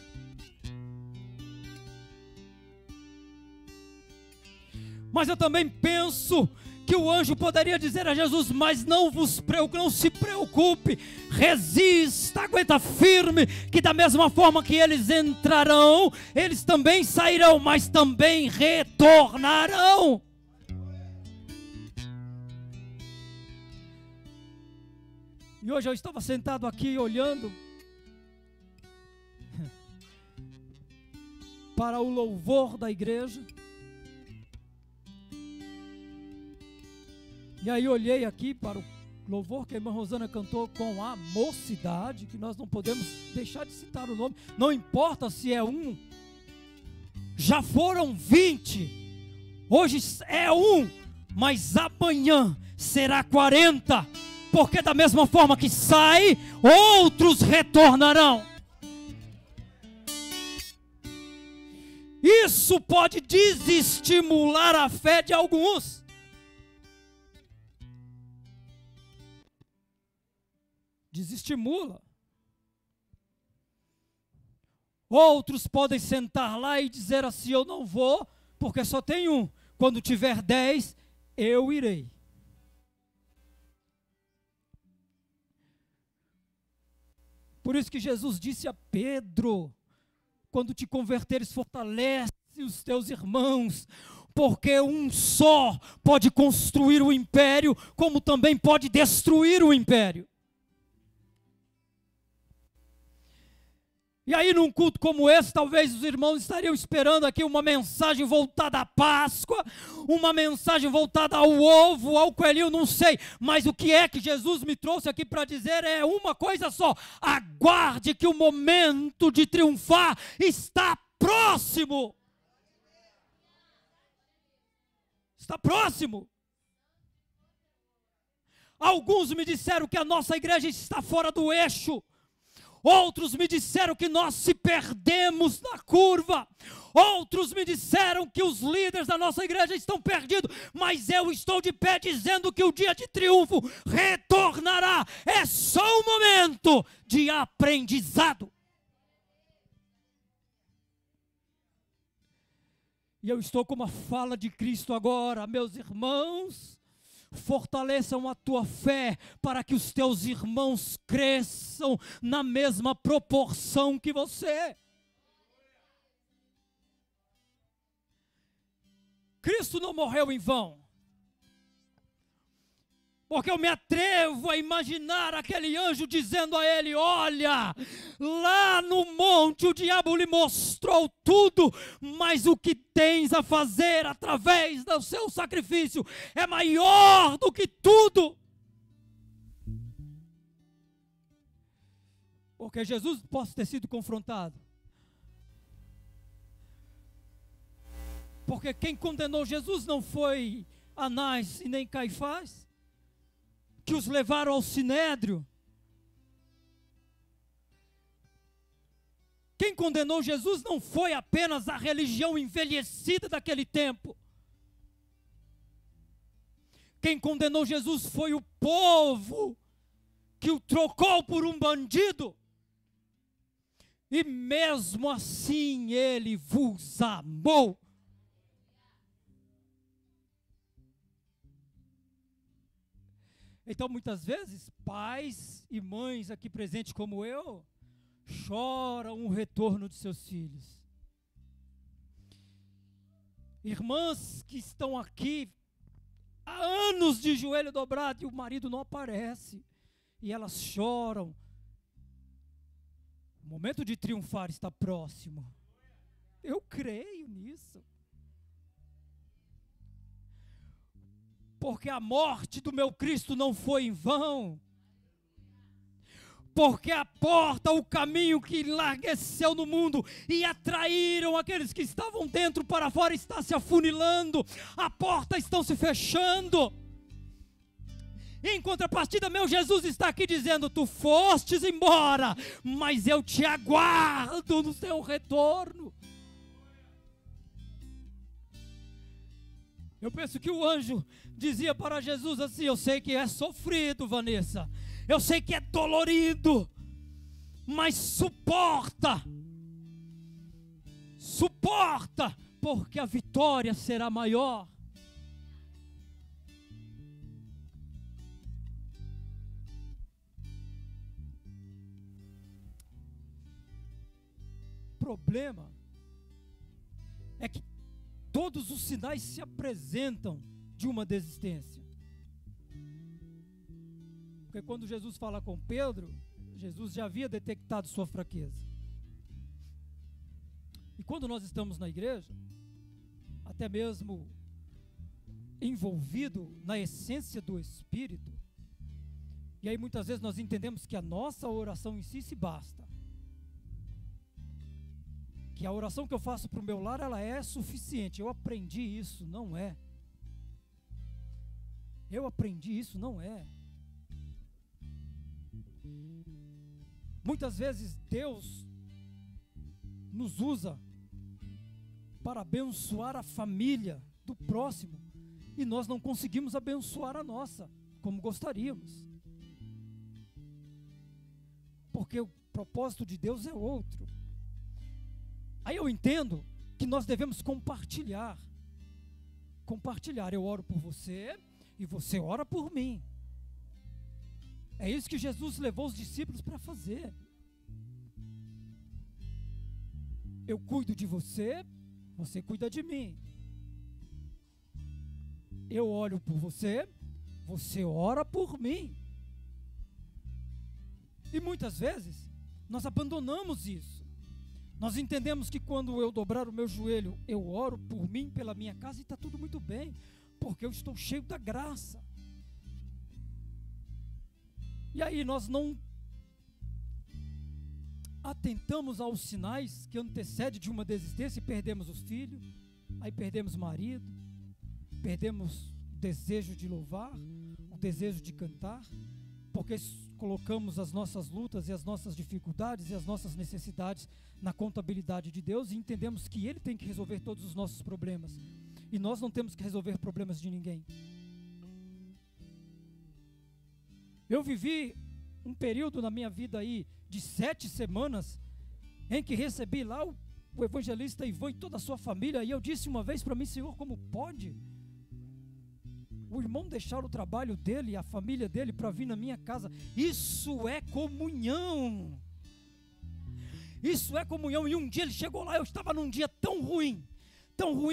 Mas eu também penso que o anjo poderia dizer a Jesus, mas não se preocupe, resista, aguenta firme, que da mesma forma que eles entrarão, eles também sairão, mas também retornarão. E hoje eu estava sentado aqui olhando para o louvor da igreja. E aí olhei aqui para o louvor que a irmã Rosana cantou com a mocidade, que nós não podemos deixar de citar o nome. Não importa se é um, já foram 20, hoje é um, mas amanhã será 40, porque da mesma forma que sai, outros retornarão. Isso pode desestimular a fé de alguns. Desestimula. Outros podem sentar lá e dizer assim: eu não vou, porque só tem um. Quando tiver 10, eu irei. Por isso que Jesus disse a Pedro: quando te converteres, fortalece os teus irmãos, porque um só pode construir o império, como também pode destruir o império. E aí num culto como esse, talvez os irmãos estariam esperando aqui uma mensagem voltada à Páscoa, uma mensagem voltada ao ovo, ao coelhinho, não sei. Mas o que é que Jesus me trouxe aqui para dizer é uma coisa só: aguarde que o momento de triunfar está próximo. Está próximo. Alguns me disseram que a nossa igreja está fora do eixo. Outros me disseram que nós se perdemos na curva. Outros me disseram que os líderes da nossa igreja estão perdidos. Mas eu estou de pé dizendo que o dia de triunfo retornará. É só um momento de aprendizado. E eu estou com uma fala de Cristo agora, meus irmãos. Fortaleçam a tua fé para que os teus irmãos cresçam na mesma proporção que você. Cristo não morreu em vão. Porque eu me atrevo a imaginar aquele anjo dizendo a ele: olha, lá no monte o diabo lhe mostrou tudo, mas o que tens a fazer através do seu sacrifício é maior do que tudo. Porque Jesus pode ter sido confrontado. Porque quem condenou Jesus não foi Anás e nem Caifás, que os levaram ao sinédrio. Quem condenou Jesus não foi apenas a religião envelhecida daquele tempo. Quem condenou Jesus foi o povo que o trocou por um bandido. E mesmo assim ele vos amou. Então, muitas vezes, pais e mães aqui presentes como eu, choram o retorno de seus filhos. Irmãs que estão aqui há anos de joelho dobrado e o marido não aparece, e elas choram. O momento de triunfar está próximo. Eu creio nisso. Porque a morte do meu Cristo não foi em vão. Porque a porta, o caminho que enlargueceu no mundo e atraíram aqueles que estavam dentro para fora está se afunilando. A porta está se fechando. Em contrapartida, meu Jesus está aqui dizendo: tu fostes embora, mas eu te aguardo no seu retorno. Eu penso que o anjo dizia para Jesus assim: eu sei que é sofrido, Vanessa, eu sei que é dolorido, mas suporta, porque a vitória será maior. O problema é que todos os sinais se apresentam de uma desistência. Porque quando Jesus fala com Pedro, Jesus já havia detectado sua fraqueza. E quando nós estamos na igreja, até mesmo envolvido na essência do Espírito, e aí muitas vezes nós entendemos que a nossa oração em si se basta. Que a oração que eu faço para o meu lar, ela é suficiente. Eu aprendi isso, não é. Eu aprendi isso, não é. Muitas vezes Deus nos usa para abençoar a família do próximo e nós não conseguimos abençoar a nossa como gostaríamos. Porque o propósito de Deus é outro. Aí eu entendo que nós devemos compartilhar. Compartilhar. Eu oro por você e você ora por mim. É isso que Jesus levou os discípulos para fazer. Eu cuido de você, você cuida de mim. Eu oro por você, você ora por mim. E muitas vezes nós abandonamos isso. Nós entendemos que quando eu dobrar o meu joelho, eu oro por mim, pela minha casa, e está tudo muito bem, porque eu estou cheio da graça. E aí nós não atentamos aos sinais que antecedem de uma desistência e perdemos os filhos, aí perdemos o marido, perdemos o desejo de louvar, o desejo de cantar, porque colocamos as nossas lutas e as nossas dificuldades e as nossas necessidades na contabilidade de Deus e entendemos que Ele tem que resolver todos os nossos problemas e nós não temos que resolver problemas de ninguém. Eu vivi um período na minha vida aí de 7 semanas em que recebi lá o evangelista Ivan e toda a sua família, e eu disse uma vez para mim: Senhor, como pode o irmão deixar o trabalho dele e a família dele para vir na minha casa? Isso é comunhão. Isso é comunhão. E um dia ele chegou lá, eu estava num dia tão ruim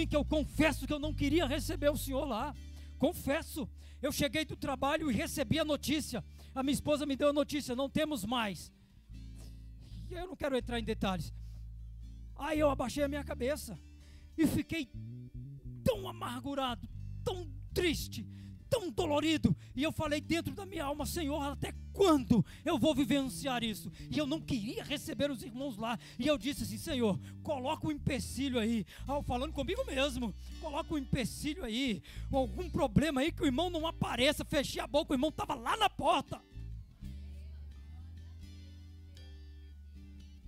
que eu confesso que eu não queria receber o senhor lá. Confesso. Eu cheguei do trabalho e recebi a notícia. A minha esposa me deu a notícia: não temos mais. E eu não quero entrar em detalhes. Aí eu abaixei a minha cabeça e fiquei tão amargurado, tão triste, tão dolorido, e eu falei dentro da minha alma: Senhor, até quando eu vou vivenciar isso? E eu não queria receber os irmãos lá, e eu disse assim: Senhor, coloca um empecilho aí, falando comigo mesmo, coloca um empecilho aí, algum problema aí que o irmão não apareça. Fechei a boca, o irmão estava lá na porta,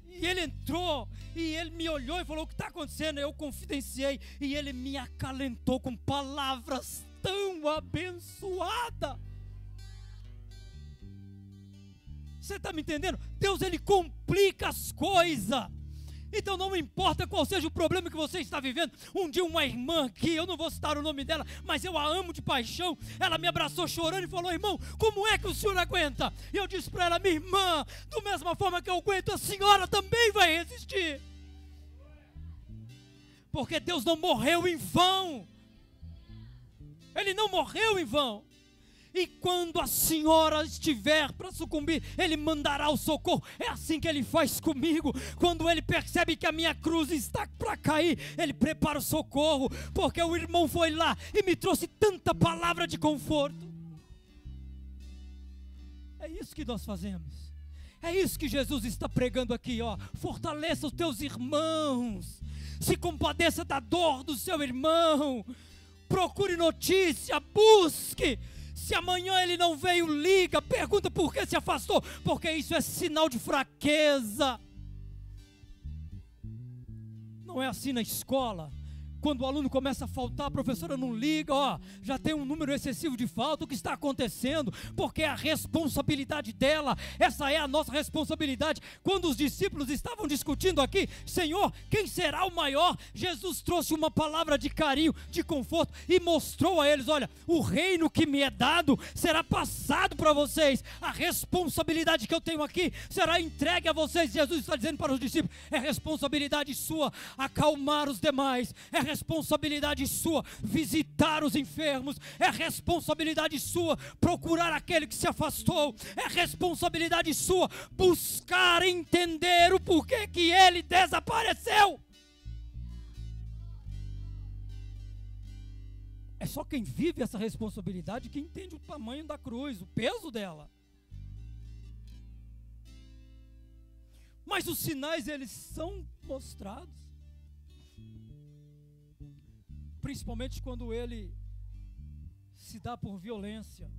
e ele entrou, e ele me olhou e falou: o que está acontecendo? Eu confidenciei, e ele me acalentou com palavras tão abençoadas. Você está me entendendo? Deus, Ele complica as coisas. Então não importa qual seja o problema que você está vivendo. Um dia uma irmã aqui, eu não vou citar o nome dela, mas eu a amo de paixão, ela me abraçou chorando e falou: irmão, como é que o senhor aguenta? E eu disse para ela: minha irmã, da mesma forma que eu aguento, a senhora também vai resistir. Porque Deus não morreu em vão. Ele não morreu em vão. E quando a senhora estiver para sucumbir, Ele mandará o socorro. É assim que Ele faz comigo. Quando Ele percebe que a minha cruz está para cair, Ele prepara o socorro. Porque o irmão foi lá e me trouxe tanta palavra de conforto. É isso que nós fazemos. É isso que Jesus está pregando aqui, ó. Fortaleça os teus irmãos. Se compadeça da dor do seu irmão. Procure notícia, busque. Se amanhã ele não veio, liga, pergunta por que se afastou, porque isso é sinal de fraqueza. Não é assim na escola. Quando o aluno começa a faltar, a professora não liga: ó, já tem um número excessivo de falta, o que está acontecendo? Porque é a responsabilidade dela, essa é a nossa responsabilidade. Quando os discípulos estavam discutindo aqui: Senhor, quem será o maior? Jesus trouxe uma palavra de carinho, de conforto, e mostrou a eles: olha, o reino que me é dado será passado para vocês, a responsabilidade que eu tenho aqui será entregue a vocês. Jesus está dizendo para os discípulos: é responsabilidade sua acalmar os demais, é responsabilidade sua visitar os enfermos, é responsabilidade sua procurar aquele que se afastou, é responsabilidade sua buscar entender o porquê que ele desapareceu. É só quem vive essa responsabilidade que entende o tamanho da cruz, o peso dela. Mas os sinais, eles são mostrados. Principalmente quando ele se dá por violência.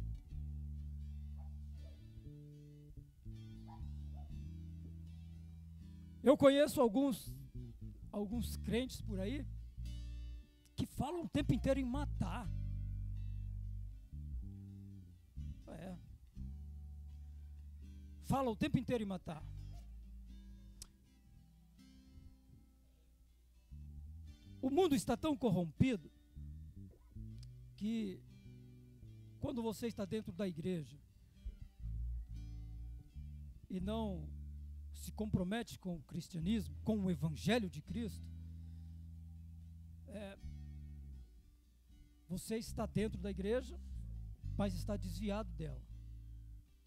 Eu conheço alguns crentes por aí que falam o tempo inteiro em matar. Falam o tempo inteiro em matar. O mundo está tão corrompido que quando você está dentro da igreja e não se compromete com o cristianismo, com o evangelho de Cristo, você está dentro da igreja, mas está desviado dela.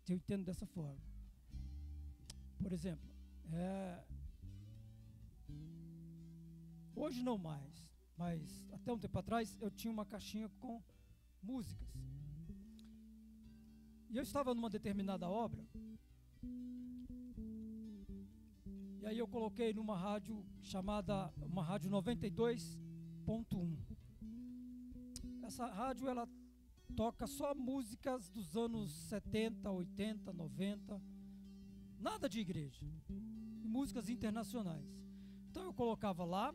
Eu entendo dessa forma. Por exemplo, hoje não mais, mas até um tempo atrás eu tinha uma caixinha com músicas. E eu estava numa determinada obra, e aí eu coloquei numa rádio chamada, uma rádio 92.1. Essa rádio, ela toca só músicas dos anos 70, 80, 90, nada de igreja, e músicas internacionais. Então eu colocava lá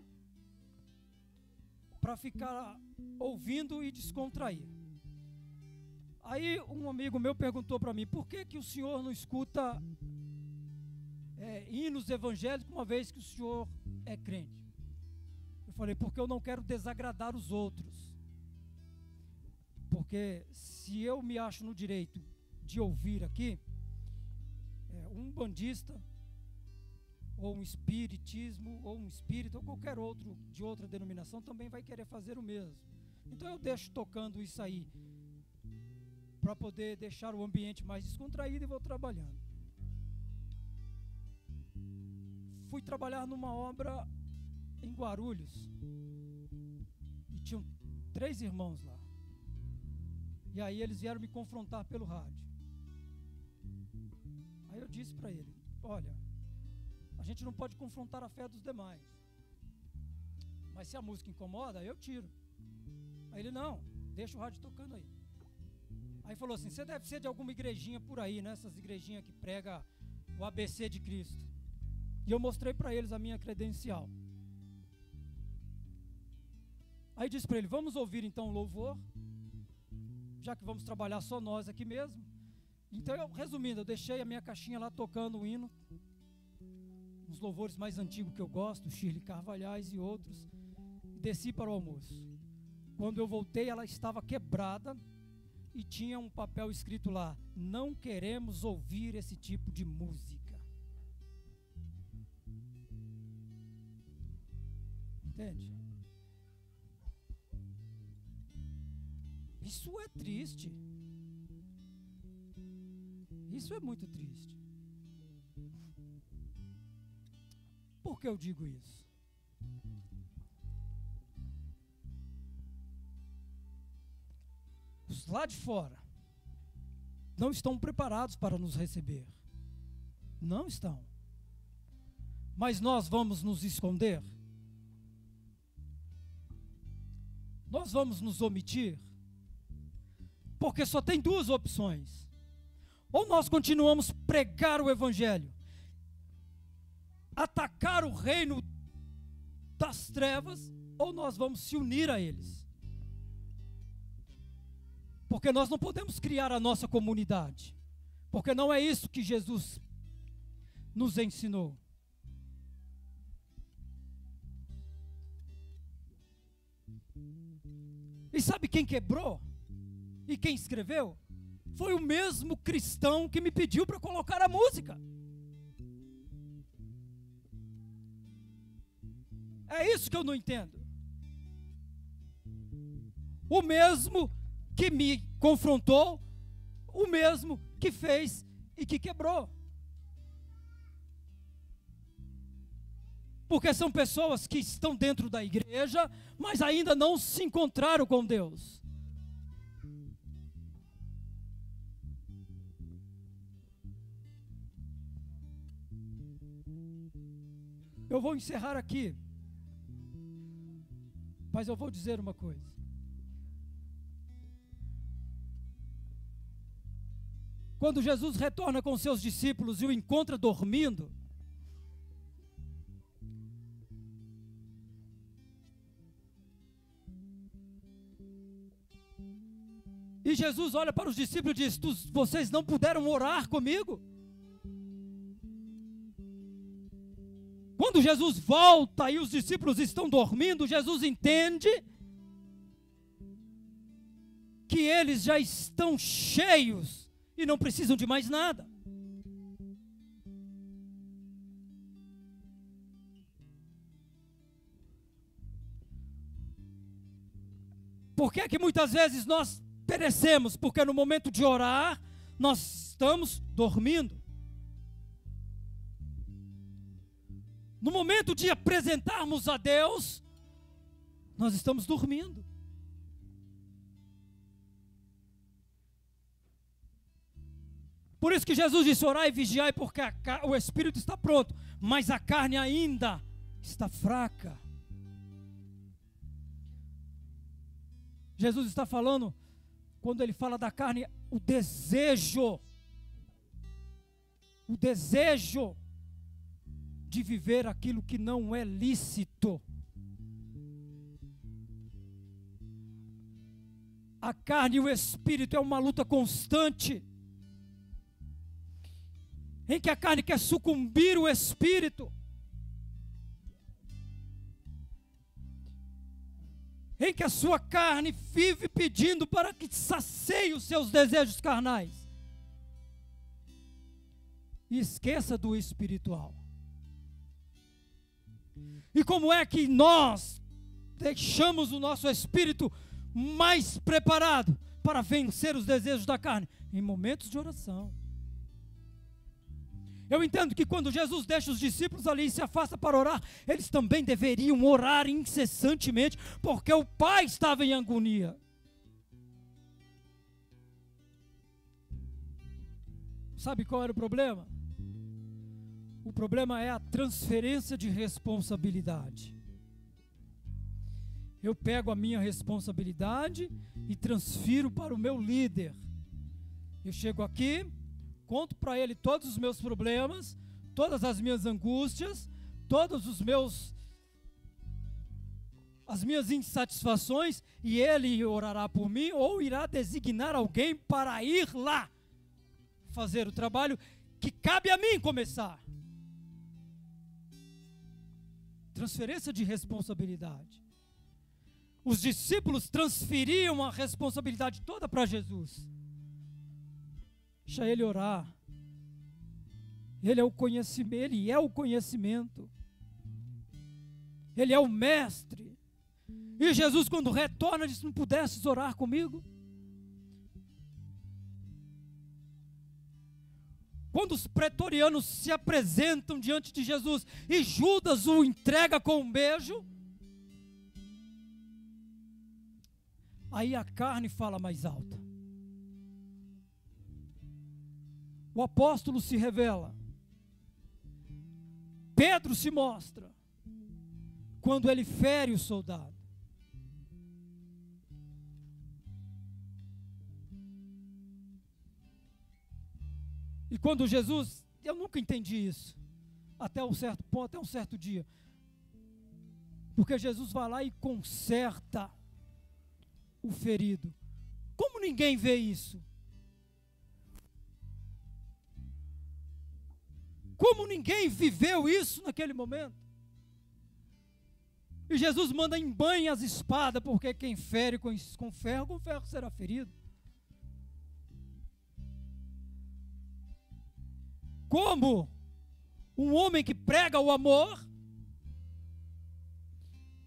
para ficar ouvindo e descontrair. Aí um amigo meu perguntou para mim: por que o senhor não escuta hinos evangélicos uma vez que o senhor é crente? Eu falei: porque eu não quero desagradar os outros. Porque se eu me acho no direito de ouvir aqui, um bandista, ou um espiritismo, ou um espírito, ou qualquer outro de outra denominação também vai querer fazer o mesmo. Então eu deixo tocando isso aí, para poder deixar o ambiente mais descontraído, e vou trabalhando. Fui trabalhar numa obra em Guarulhos, e tinham 3 irmãos lá. E aí eles vieram me confrontar pelo rádio. Aí eu disse para ele: olha, a gente não pode confrontar a fé dos demais, mas se a música incomoda, eu tiro. Aí ele: não, deixa o rádio tocando aí. Aí falou assim: você deve ser de alguma igrejinha por aí, né? Essas igrejinhas que prega o ABC de Cristo. E eu mostrei para eles a minha credencial. Aí disse para ele: vamos ouvir então o louvor, já que vamos trabalhar só nós aqui mesmo. Então, resumindo, eu deixei a minha caixinha lá tocando o hino, uns louvores mais antigos que eu gosto, Shirley Carvalhais e outros, e desci para o almoço. Quando eu voltei, ela estava quebrada e tinha um papel escrito lá: não queremos ouvir esse tipo de música. Entende? Isso é triste. Isso é muito triste. Por que eu digo isso? Os lá de fora não estão preparados para nos receber. Não estão. Mas nós vamos nos esconder? Nós vamos nos omitir? Porque só tem 2 opções. Ou nós continuamos a pregar o evangelho, atacar o reino das trevas, ou nós vamos se unir a eles. Porque nós não podemos criar a nossa comunidade, porque não é isso que Jesus nos ensinou. E sabe quem quebrou? E quem escreveu? Foi o mesmo cristão que me pediu para colocar a música. É isso que eu não entendo. o mesmo que me confrontou, o mesmo que fez e que quebrou. Porque são pessoas que estão dentro da igreja, mas ainda não se encontraram com Deus. Eu vou encerrar aqui, mas eu vou dizer uma coisa. Quando Jesus retorna com seus discípulos e o encontra dormindo, e Jesus olha para os discípulos e diz: vocês não puderam orar comigo? Quando Jesus volta e os discípulos estão dormindo, Jesus entende que eles já estão cheios e não precisam de mais nada. Por que é que muitas vezes nós perecemos? Porque no momento de orar, nós estamos dormindo. No momento de apresentarmos a Deus, nós estamos dormindo. Por isso que Jesus disse: orai e vigiai, porque o espírito está pronto, mas a carne ainda está fraca. Jesus está falando, quando ele fala da carne, o desejo de viver aquilo que não é lícito. A carne e o espírito é uma luta constante, em que a carne quer sucumbir o espírito, em que a sua carne vive pedindo para que sacie os seus desejos carnais, e esqueça do espiritual. E como é que nós deixamos o nosso espírito mais preparado para vencer os desejos da carne? Em momentos de oração. Eu entendo que quando Jesus deixa os discípulos ali e se afasta para orar, eles também deveriam orar incessantemente, porque o Pai estava em agonia. Sabe qual era o problema? O problema é a transferência de responsabilidade. Eu pego a minha responsabilidade e transfiro para o meu líder. Eu chego aqui, conto para ele todos os meus problemas, todas as minhas angústias, as minhas insatisfações, e ele orará por mim, ou irá designar alguém para ir lá fazer o trabalho que cabe a mim começar. Transferência de responsabilidade. Os discípulos transferiam a responsabilidade toda para Jesus. Deixa ele orar. Ele é o conhecimento, ele é o conhecimento. Ele é o mestre. E Jesus, quando retorna, diz: não pudesses orar comigo? Quando os pretorianos se apresentam diante de Jesus e Judas o entrega com um beijo, aí a carne fala mais alta. O apóstolo se revela. Pedro se mostra quando ele fere o soldado. E quando Jesus, eu nunca entendi isso, até um certo ponto, até um certo dia, porque Jesus vai lá e conserta o ferido. Como ninguém vê isso? Como ninguém viveu isso naquele momento? E Jesus manda embainhar as espadas, porque quem fere com ferro será ferido. Como um homem que prega o amor,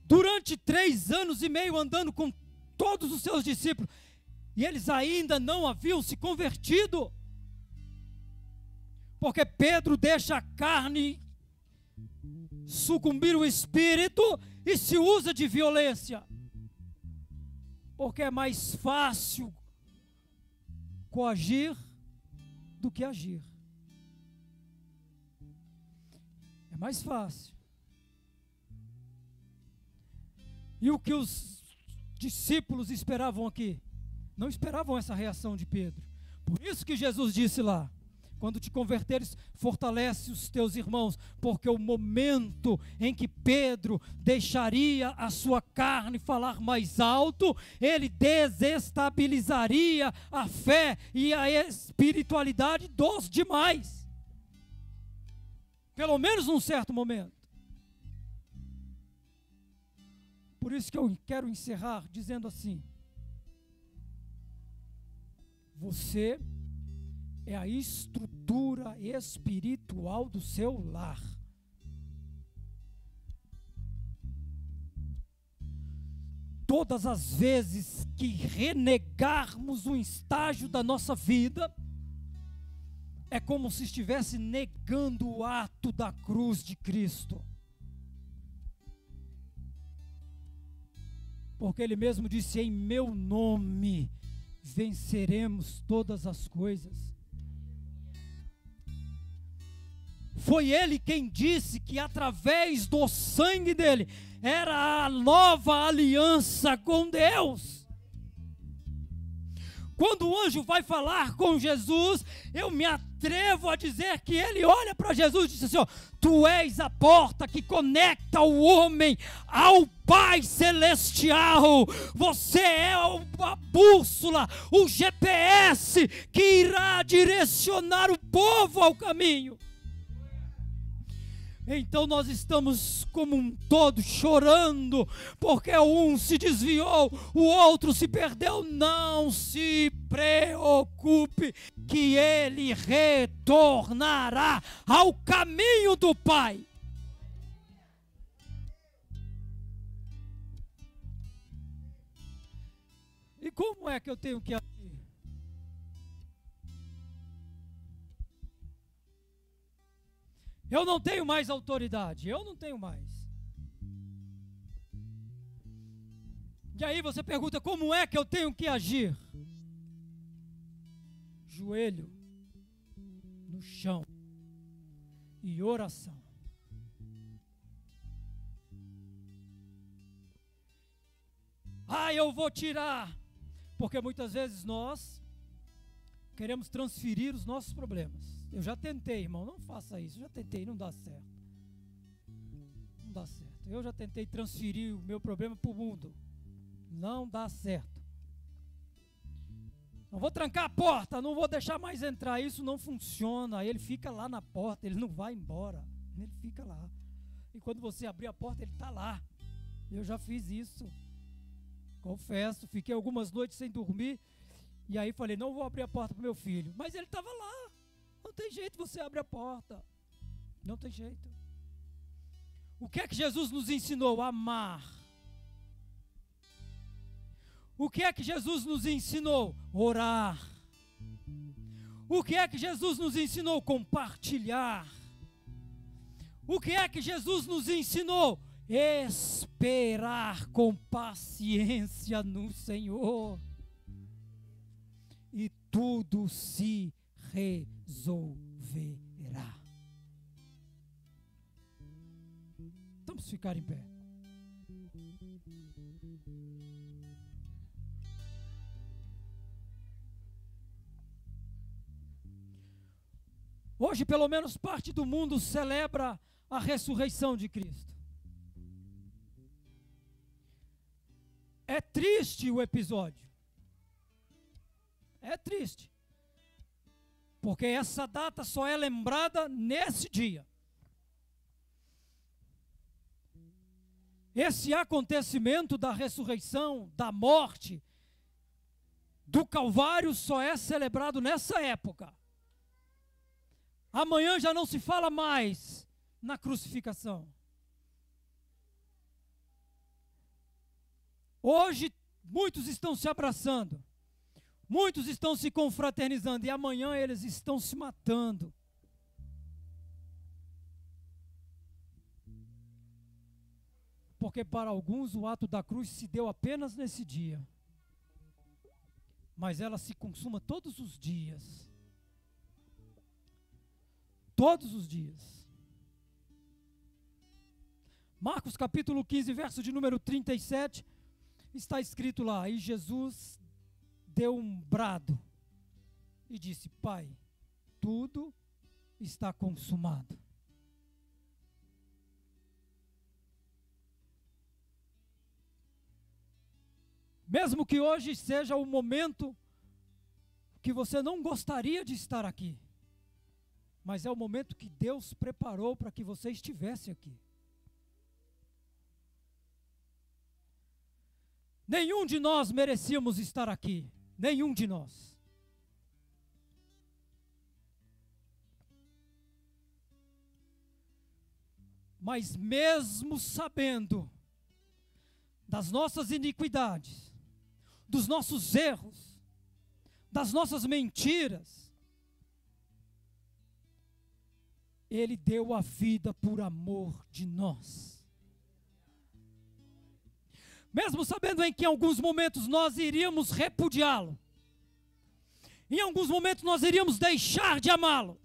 durante 3 anos e meio andando com todos os seus discípulos, e eles ainda não haviam se convertido. Porque Pedro deixa a carne sucumbir o espírito e se usa de violência. Porque é mais fácil coagir do que agir. É mais fácil. E o que os discípulos esperavam aqui? Não esperavam essa reação de Pedro. Por isso que Jesus disse lá: quando te converteres, fortalece os teus irmãos, porque o momento em que Pedro deixaria a sua carne falar mais alto, ele desestabilizaria a fé e a espiritualidade dos demais. Pelo menos num certo momento. Por isso que eu quero encerrar dizendo assim: você é a estrutura espiritual do seu lar. Todas as vezes que renegarmos um estágio da nossa vida, é como se estivesse negando o ato da cruz de Cristo. Porque Ele mesmo disse: em meu nome venceremos todas as coisas. Foi Ele quem disse que através do sangue dele era a nova aliança com Deus. Quando o anjo vai falar com Jesus, eu me atrevo a dizer que ele olha para Jesus e diz assim: ó, tu és a porta que conecta o homem ao Pai Celestial. Você é a bússola, o GPS que irá direcionar o povo ao caminho. Então nós estamos como um todo chorando, porque um se desviou, o outro se perdeu. Não se preocupe, que ele retornará ao caminho do Pai. E como é que eu tenho que agir? Eu não tenho mais autoridade, eu não tenho mais. E aí você pergunta: como é que eu tenho que agir? Joelho no chão e oração. Eu vou tirar, porque muitas vezes nós queremos transferir os nossos problemas. Eu já tentei, irmão, não faça isso. Eu já tentei, não dá certo. Não dá certo. Eu já tentei transferir o meu problema para o mundo. Não dá certo. Não vou trancar a porta, não vou deixar mais entrar. Isso não funciona. Ele fica lá na porta, ele não vai embora. Ele fica lá. E quando você abrir a porta, ele está lá. Eu já fiz isso. Confesso, fiquei algumas noites sem dormir. E aí falei: não vou abrir a porta para o meu filho. Mas ele estava lá. Não tem jeito, você abre a porta. Não tem jeito. O que é que Jesus nos ensinou? Amar. O que é que Jesus nos ensinou? Orar. O que é que Jesus nos ensinou? Compartilhar. O que é que Jesus nos ensinou? Esperar com paciência no Senhor. E tudo se resolverá. Vamos ficar em pé. Hoje, pelo menos parte do mundo celebra a ressurreição de Cristo. É triste o episódio. É triste. Porque essa data só é lembrada nesse dia. Esse acontecimento da ressurreição, da morte, do Calvário só é celebrado nessa época. Amanhã já não se fala mais na crucificação. Hoje muitos estão se abraçando, muitos estão se confraternizando, e amanhã eles estão se matando. Porque para alguns o ato da cruz se deu apenas nesse dia, mas ela se consuma todos os dias. Todos os dias. Marcos capítulo 15, verso de número 37, está escrito lá: e Jesus deu um brado e disse: Pai, tudo está consumado. Mesmo que hoje seja o momento que você não gostaria de estar aqui, mas é o momento que Deus preparou para que você estivesse aqui. Nenhum de nós merecíamos estar aqui, nenhum de nós. Mas mesmo sabendo das nossas iniquidades, dos nossos erros, das nossas mentiras, Ele deu a vida por amor de nós. Mesmo sabendo em que em alguns momentos nós iríamos repudiá-lo, em alguns momentos nós iríamos deixar de amá-lo,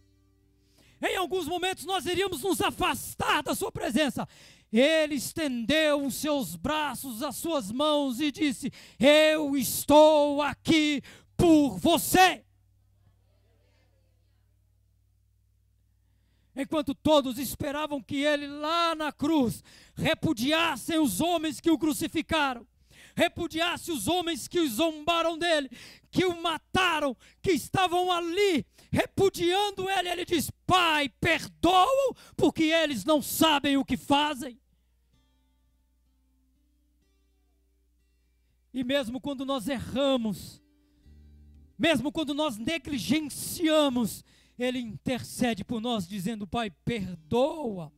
em alguns momentos nós iríamos nos afastar da sua presença, Ele estendeu os seus braços, as suas mãos e disse: eu estou aqui por você. Enquanto todos esperavam que ele lá na cruz repudiasse os homens que o crucificaram, repudiasse os homens que zombaram dele, que o mataram, que estavam ali repudiando ele, ele diz: Pai, perdoa-o, porque eles não sabem o que fazem. E mesmo quando nós erramos, mesmo quando nós negligenciamos, Ele intercede por nós, dizendo: Pai, perdoa.